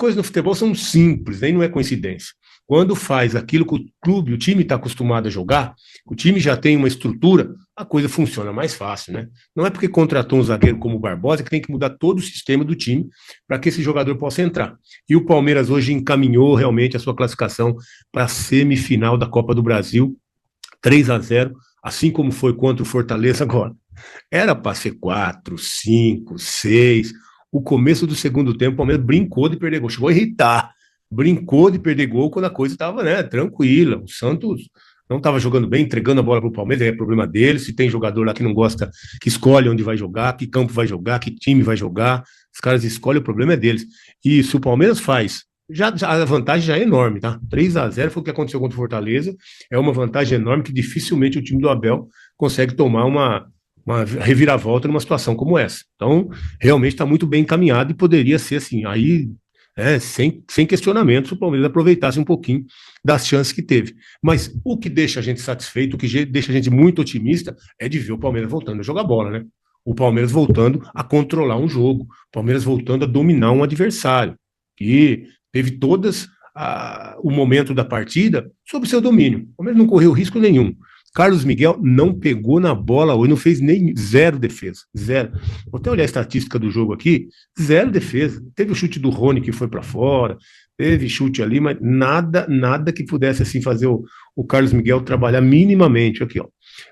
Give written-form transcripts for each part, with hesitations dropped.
coisas no futebol são simples, nem não é coincidência. Quando faz aquilo que o clube, o time está acostumado a jogar, o time já tem uma estrutura, a coisa funciona mais fácil, né? Não é porque contratou um zagueiro como o Barbosa que tem que mudar todo o sistema do time para que esse jogador possa entrar. E o Palmeiras hoje encaminhou realmente a sua classificação para a semifinal da Copa do Brasil, 3-0, assim como foi contra o Fortaleza agora. Era para ser 4, 5, 6. O começo do segundo tempo, o Palmeiras brincou de perder gol, chegou a irritar. Brincou de perder gol quando a coisa estava, né, tranquila. O Santos não estava jogando bem, entregando a bola para o Palmeiras, é problema dele. Se tem jogador lá que não gosta, que escolhe onde vai jogar, que campo vai jogar, que time vai jogar, os caras escolhem, o problema é deles. E se o Palmeiras faz, já a vantagem já é enorme, tá? 3-0 foi o que aconteceu contra o Fortaleza, é uma vantagem enorme que dificilmente o time do Abel consegue tomar uma reviravolta numa situação como essa. Então, realmente está muito bem encaminhado e poderia ser assim, aí, sem questionamento, se o Palmeiras aproveitasse um pouquinho das chances que teve. Mas o que deixa a gente satisfeito, o que deixa a gente muito otimista, é de ver o Palmeiras voltando a jogar bola, né? O Palmeiras voltando a controlar um jogo, o Palmeiras voltando a dominar um adversário, que teve o momento da partida sob seu domínio. O Palmeiras não correu risco nenhum. Carlos Miguel não pegou na bola hoje, não fez nem zero defesa, zero. Vou até olhar a estatística do jogo aqui, zero defesa. Teve o chute do Rony que foi para fora, teve chute ali, mas nada que pudesse assim fazer o Carlos Miguel trabalhar minimamente. Aqui, ó.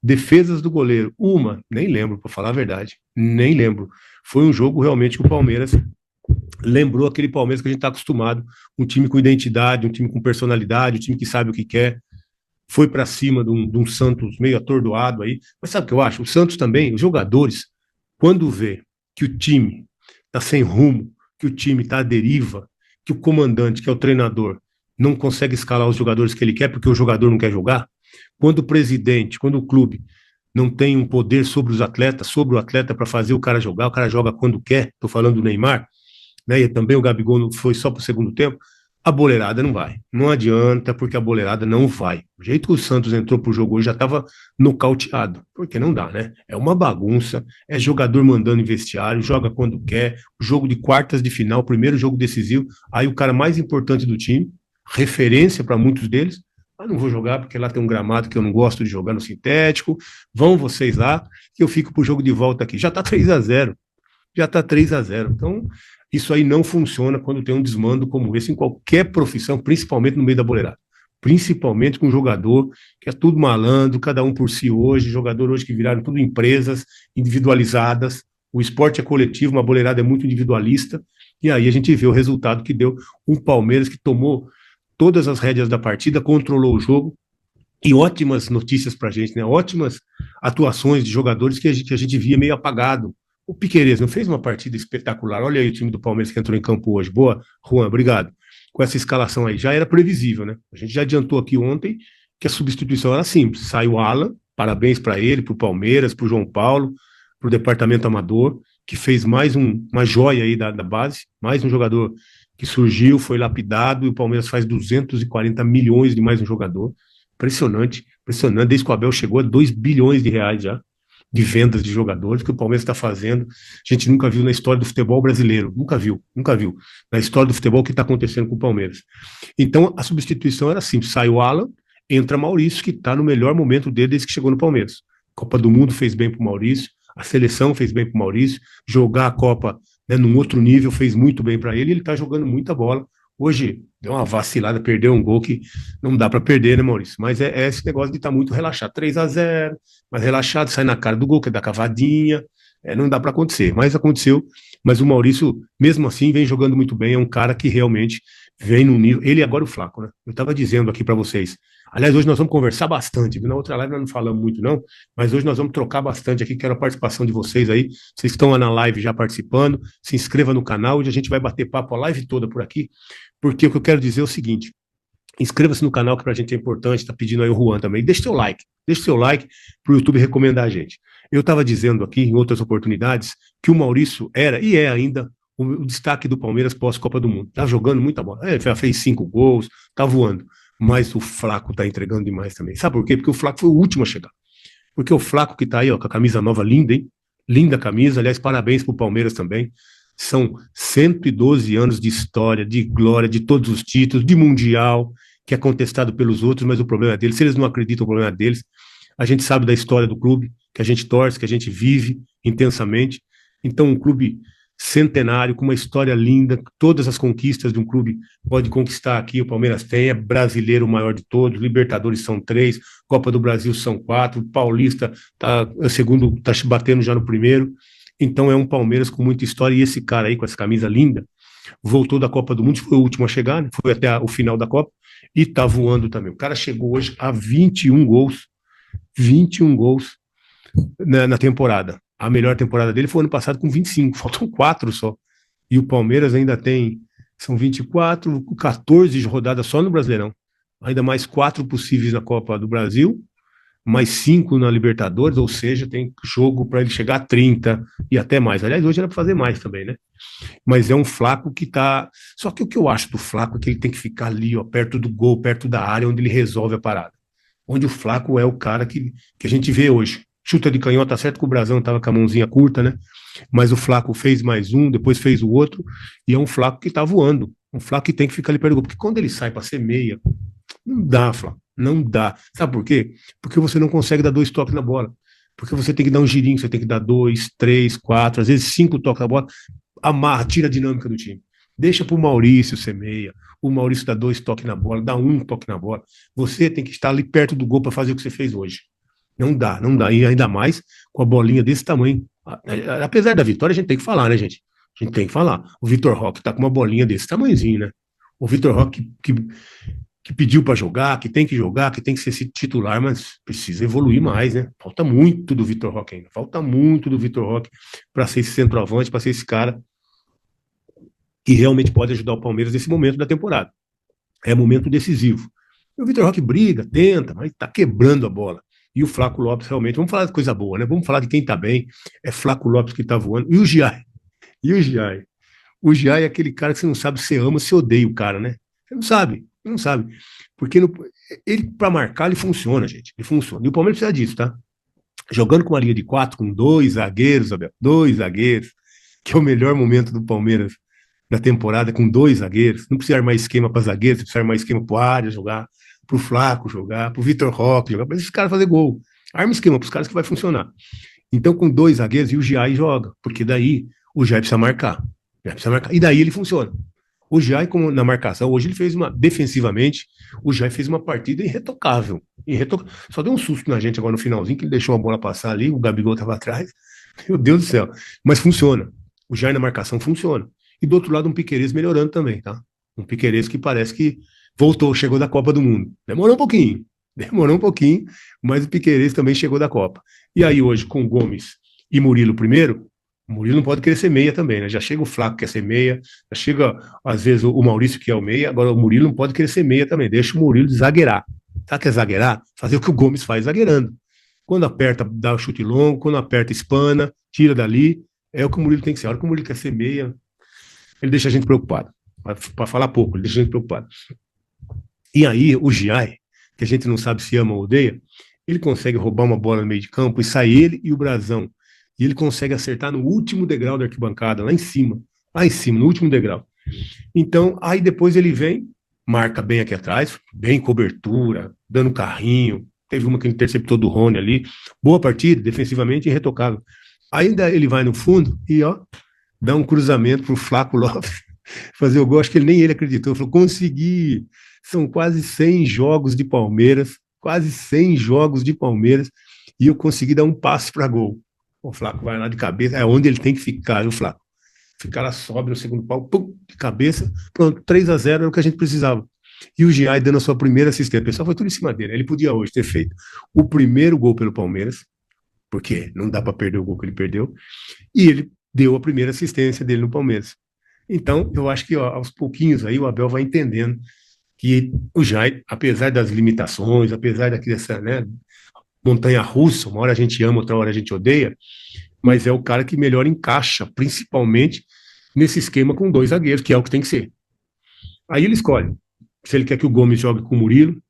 Defesas do goleiro, nem lembro, para falar a verdade, nem lembro. Foi um jogo realmente que o Palmeiras lembrou aquele Palmeiras que a gente está acostumado, um time com identidade, um time com personalidade, um time que sabe o que quer. Foi para cima de um Santos meio atordoado aí. Mas sabe o que eu acho? O Santos também, os jogadores, quando vê que o time está sem rumo, que o time está à deriva, que o comandante, que é o treinador, não consegue escalar os jogadores que ele quer porque o jogador não quer jogar, quando o presidente, quando o clube não tem um poder sobre os atletas, sobre o atleta para fazer o cara jogar, o cara joga quando quer, estou falando do Neymar, né, e também o Gabigol foi só para o segundo tempo, a boleirada não vai. Não adianta, porque a boleirada não vai. O jeito que o Santos entrou pro jogo hoje já estava nocauteado, porque não dá, né? É uma bagunça, é jogador mandando em vestiário, joga quando quer, jogo de quartas de final, primeiro jogo decisivo, aí o cara mais importante do time, referência para muitos deles, não vou jogar porque lá tem um gramado que eu não gosto de jogar no sintético, vão vocês lá, que eu fico pro jogo de volta aqui. Já tá 3-0. Já tá 3-0. Então, isso aí não funciona quando tem um desmando como esse em qualquer profissão, principalmente no meio da boleirada. Principalmente com jogador, que é tudo malandro, cada um por si hoje, jogador hoje que viraram tudo empresas individualizadas. O esporte é coletivo, uma boleirada é muito individualista, e aí a gente vê o resultado que deu um Palmeiras que tomou todas as rédeas da partida, controlou o jogo, e ótimas notícias pra gente, né? Ótimas atuações de jogadores que a gente via meio apagado. O Piquerez não fez uma partida espetacular. Olha aí o time do Palmeiras que entrou em campo hoje. Boa, Juan, obrigado. Com essa escalação aí, já era previsível, né? A gente já adiantou aqui ontem que a substituição era simples. Sai o Alan, parabéns para ele, para o Palmeiras, para o João Paulo, para o departamento amador, que fez mais uma joia aí da base, mais um jogador que surgiu, foi lapidado, e o Palmeiras faz 240 milhões de mais um jogador. Impressionante, impressionante. Desde que o Abel chegou a 2 bilhões de reais já de vendas de jogadores que o Palmeiras está fazendo. A gente nunca viu na história do futebol brasileiro, nunca viu na história do futebol o que está acontecendo com o Palmeiras. Então a substituição era simples, sai o Alan, entra Maurício, que está no melhor momento dele desde que chegou no Palmeiras. A Copa do Mundo fez bem para o Maurício, a seleção fez bem para o Maurício, jogar a Copa, né, num outro nível fez muito bem para ele, ele está jogando muita bola. Hoje deu uma vacilada, perdeu um gol que não dá para perder, né, Maurício? Mas é esse negócio de estar muito relaxado. 3-0, mas relaxado, sai na cara do gol, que é da cavadinha. Não dá para acontecer, mas aconteceu. Mas o Maurício, mesmo assim, vem jogando muito bem. É um cara que realmente vem no nível. Ele agora o Flaco, né? Eu estava dizendo aqui para vocês. Aliás, hoje nós vamos conversar bastante. Na outra live nós não falamos muito, não, mas hoje nós vamos trocar bastante aqui. Quero a participação de vocês aí. Vocês que estão lá na live já participando, se inscreva no canal. Hoje a gente vai bater papo a live toda por aqui, porque o que eu quero dizer é o seguinte: inscreva-se no canal, que pra gente é importante. Tá pedindo aí o Juan também. Deixa seu like pro YouTube recomendar a gente. Eu estava dizendo aqui em outras oportunidades que o Maurício era e é ainda o destaque do Palmeiras pós-Copa do Mundo. Tá jogando muita bola. Ele já fez 5 gols, tá voando. Mas o Flaco tá entregando demais também. Sabe por quê? Porque o Flaco foi o último a chegar. Porque o Flaco que tá aí, ó, com a camisa nova, linda, hein? Linda camisa. Aliás, parabéns pro Palmeiras também. São 112 anos de história, de glória, de todos os títulos, de Mundial, que é contestado pelos outros, mas o problema é deles. Se eles não acreditam, o problema é deles. A gente sabe da história do clube, que a gente torce, que a gente vive intensamente. Então, um clube centenário, com uma história linda, todas as conquistas de um clube pode conquistar aqui, o Palmeiras tem, é brasileiro o maior de todos, Libertadores são 3, Copa do Brasil são 4, Paulista tá, é segundo, tá batendo já no primeiro, então é um Palmeiras com muita história, e esse cara aí com essa camisa linda, voltou da Copa do Mundo, foi o último a chegar, né? Foi até o final da Copa, e tá voando também. O cara chegou hoje a 21 gols na temporada. A melhor temporada dele foi ano passado com 25, faltam 4 só. E o Palmeiras ainda tem, são 24, 14 rodadas só no Brasileirão. Ainda mais 4 possíveis na Copa do Brasil, mais 5 na Libertadores, ou seja, tem jogo para ele chegar a 30 e até mais. Aliás, hoje era para fazer mais também, né? Mas é um Flaco que tá. Só que o que eu acho do Flaco é que ele tem que ficar ali, ó, perto do gol, perto da área, onde ele resolve a parada. Onde o Flaco é o cara que a gente vê hoje. Chuta de canhota, tá certo que o Brasão tava com a mãozinha curta, né? Mas o Flaco fez mais um, depois fez o outro, e é um Flaco que tá voando. Um Flaco que tem que ficar ali perto do gol. Porque quando ele sai para ser meia, não dá, Flaco. Não dá. Sabe por quê? Porque você não consegue dar 2 toques na bola. Porque você tem que dar um girinho, você tem que dar 2, 3, 4, às vezes 5 toques na bola, amarra, tira a dinâmica do time. Deixa pro Maurício ser meia. O Maurício dá 2 toques na bola, dá 1 toque na bola. Você tem que estar ali perto do gol para fazer o que você fez hoje. Não dá, não dá. E ainda mais com a bolinha desse tamanho. Apesar da vitória, a gente tem que falar, né, gente? A gente tem que falar. O Vitor Roque tá com uma bolinha desse tamanhozinho, né? O Vitor Roque que pediu para jogar, que tem que ser titular, mas precisa evoluir mais, né? Falta muito do Vitor Roque ainda. Falta muito do Vitor Roque para ser esse centroavante, para ser esse cara que realmente pode ajudar o Palmeiras nesse momento da temporada. É momento decisivo. E o Vitor Roque briga, tenta, mas tá quebrando a bola. E o Flaco Lopes realmente, vamos falar de coisa boa, né? Vamos falar de quem tá bem. É Flaco Lopes que tá voando. E o Giai. E o Giai. O Giai é aquele cara que você não sabe se ama ou se odeia o cara, né? Você não sabe, você não sabe. Porque ele, para marcar, ele funciona, gente. Ele funciona. E o Palmeiras precisa disso, tá? Jogando com uma linha de 4, com 2 zagueiros, Abel, 2 zagueiros, que é o melhor momento do Palmeiras da temporada, com 2 zagueiros. Não precisa armar esquema para zagueiros, precisa armar esquema para o Arias jogar, para o Flaco jogar, para o Vitor Roque jogar, para esses caras fazer gol. Arma esquema para os caras que vai funcionar. Então, com 2 zagueiros, e o Giai joga, porque daí o Giai precisa marcar. E daí ele funciona. O Giai, como na marcação, hoje ele fez defensivamente, o Giai fez uma partida irretocável. Só deu um susto na gente agora no finalzinho, que ele deixou a bola passar ali, o Gabigol estava atrás. Meu Deus do céu. Mas funciona. O Giai na marcação funciona. E do outro lado, um Piquerez melhorando também, tá? Um Piquerez que parece que voltou, chegou da Copa do Mundo. Demorou um pouquinho, mas o Piquerez também chegou da Copa. E aí hoje, com Gomes e Murilo primeiro, o Murilo não pode querer ser meia também, né? Já chega o Flaco que quer ser meia, já chega, às vezes, o Maurício que é o meia, agora o Murilo não pode querer ser meia também, deixa o Murilo zagueirar. Sabe o que é zagueirar? Fazer o que o Gomes faz zagueirando. Quando aperta, dá o chute longo, quando aperta, espana, tira dali, é o que o Murilo tem que ser. A hora que o Murilo quer ser meia, ele deixa a gente preocupado. Para falar pouco, ele deixa a gente preocupado. E aí, o Giai, que a gente não sabe se ama ou odeia, ele consegue roubar uma bola no meio de campo e sai ele e o Brasão. E ele consegue acertar no último degrau da arquibancada, lá em cima, no último degrau. Então, aí depois ele vem, marca bem aqui atrás, bem cobertura, dando carrinho. Teve uma que ele interceptou do Rony ali. Boa partida, defensivamente irretocável. Ainda ele vai no fundo e, ó, dá um cruzamento pro Flaco Lopes fazer o gol. Acho que nem ele acreditou. Ele falou, consegui. São quase 100 jogos de Palmeiras, e eu consegui dar um passe para gol. O Flaco vai lá de cabeça, é onde ele tem que ficar, o Flaco. Ficar lá sobe no segundo pau, pum, de cabeça, pronto, 3-0 era o que a gente precisava. E o Giai dando a sua primeira assistência. O pessoal foi tudo em cima dele. Ele podia hoje ter feito o primeiro gol pelo Palmeiras, porque não dá para perder o gol que ele perdeu, e ele deu a primeira assistência dele no Palmeiras. Então, eu acho que ó, aos pouquinhos aí o Abel vai entendendo que o Giai, apesar das limitações, apesar dessa, né, montanha-russa, uma hora a gente ama, outra hora a gente odeia, mas é o cara que melhor encaixa, principalmente nesse esquema com 2 zagueiros, que é o que tem que ser. Aí ele escolhe se ele quer que o Gomes jogue com o Murilo,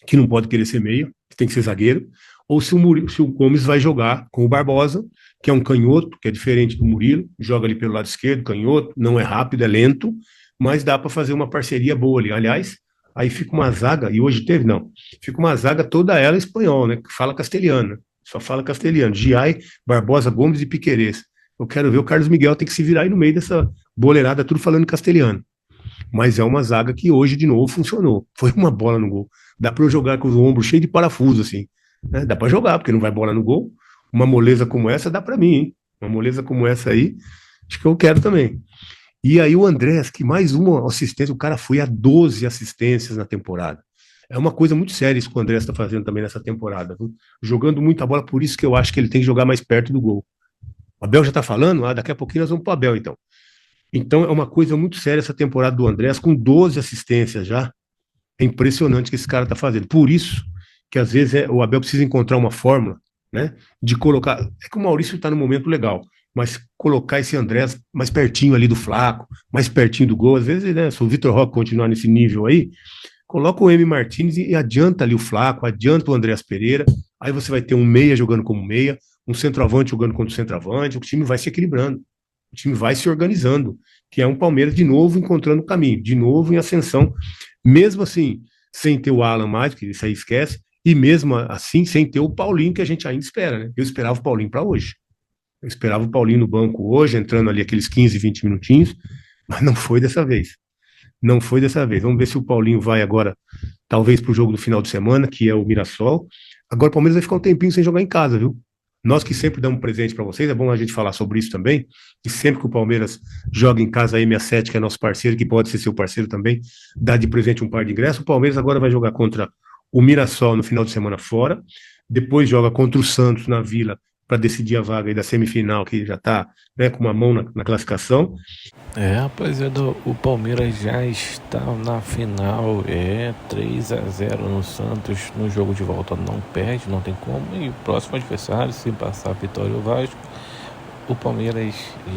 que não pode querer ser meio, que tem que ser zagueiro, ou se o Gomes vai jogar com o Barbosa, que é um canhoto, que é diferente do Murilo, joga ali pelo lado esquerdo, canhoto, não é rápido, é lento, mas dá para fazer uma parceria boa ali. Aliás, aí fica uma zaga, e hoje teve, não, fica uma zaga toda ela espanhol, né, que fala castelhano, só fala castelhano, Giai, Barbosa, Gomes e Piquerez. Eu quero ver o Carlos Miguel ter que se virar aí no meio dessa boleirada, tudo falando castelhano. Mas é uma zaga que hoje, de novo, funcionou. Foi uma bola no gol. Dá para eu jogar com os ombros cheios de parafuso, assim. Né? Dá para jogar, porque não vai bola no gol. Uma moleza como essa dá para mim, hein? Uma moleza como essa aí, acho que eu quero também. E aí o Andrés, que mais uma assistência, o cara foi a 12 assistências na temporada. É uma coisa muito séria isso que o Andrés está fazendo também nessa temporada. Viu? Jogando muita bola, por isso que eu acho que ele tem que jogar mais perto do gol. O Abel já está falando? Ah, daqui a pouquinho nós vamos para o Abel, então. Então é uma coisa muito séria essa temporada do Andrés, com 12 assistências já. É impressionante o que esse cara está fazendo. Por isso que às vezes o Abel precisa encontrar uma fórmula, né, de colocar. É que o Maurício está no momento legal, mas colocar esse Andrés mais pertinho ali do Flaco, mais pertinho do gol. Às vezes, né, se o Vitor Roque continuar nesse nível aí, coloca o M. Martins e adianta ali o Flaco, adianta o Andrés Pereira. Aí você vai ter um meia jogando como meia, um centroavante jogando contra o centroavante. O time vai se equilibrando. O time vai se organizando, que é um Palmeiras de novo encontrando o caminho, de novo em ascensão, mesmo assim, sem ter o Alan mais, que isso aí esquece, e mesmo assim, sem ter o Paulinho, que a gente ainda espera, né? Eu esperava o Paulinho para hoje. Eu esperava o Paulinho no banco hoje, entrando ali aqueles 15, 20 minutinhos, mas não foi dessa vez. Não foi dessa vez. Vamos ver se o Paulinho vai agora, talvez para o jogo do final de semana, que é o Mirassol. Agora o Palmeiras vai ficar um tempinho sem jogar em casa, viu? Nós que sempre damos presente para vocês, é bom a gente falar sobre isso também, que sempre que o Palmeiras joga em casa, a M67, que é nosso parceiro, que pode ser seu parceiro também, dá de presente um par de ingressos. O Palmeiras agora vai jogar contra o Mirassol no final de semana fora, depois joga contra o Santos na Vila para decidir a vaga aí da semifinal, que já está, né, com uma mão na classificação. Rapaziada, o Palmeiras já está na final, 3-0 no Santos, no jogo de volta não perde, não tem como, e o próximo adversário, se passar a vitória o Vasco, o Palmeiras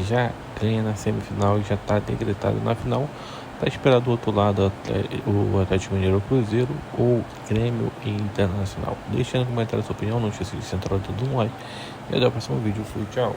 já ganha na semifinal e já está decretado na final. Está esperado do outro lado o Atlético Mineiro, o Cruzeiro ou Grêmio e Internacional. Deixa no comentário a sua opinião, não esqueça de centrar tudo no like. E até o próximo vídeo. Fui, tchau.